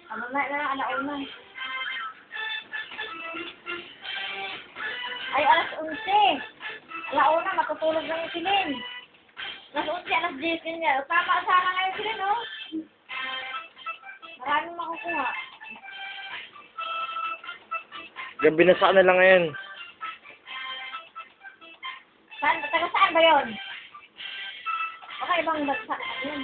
Mamaya na lang, alauna. Ay, alas 11. Alauna, matutulog na yung silin. Alas 11, alas 10 niya. Tama sana ngayon silin, oh. Maraming makukuha. Gabi na sa kanila ngayon. Taga saan ba yun? Baka ibang bansa. Yun.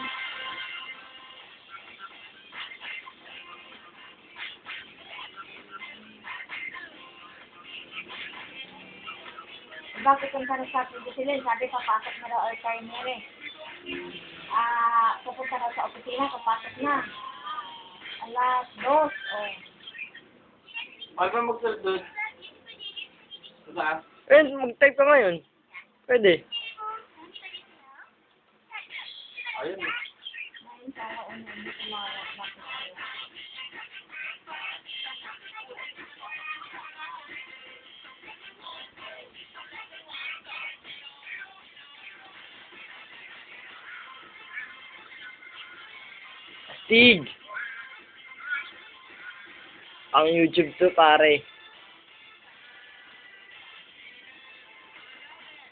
Bakit kung ka sa Pilipinas, sabi papasok na daw ay primary. Pupunta na sa opisina, papasok na. Alas 2. Oh. Ay ba magsalit doon? Saan? Eh, mag-type ka ngayon. Pwede. Ayun. Ayun, para una, hindi tumawag. Bakit tayo? Stig! Ang YouTube to, pare.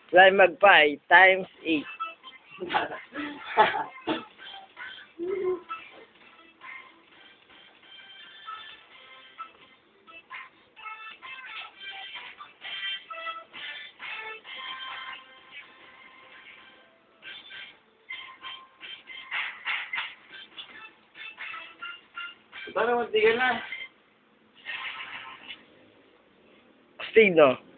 Fly Magpie times 8. Paano magtigil na? Stig, no?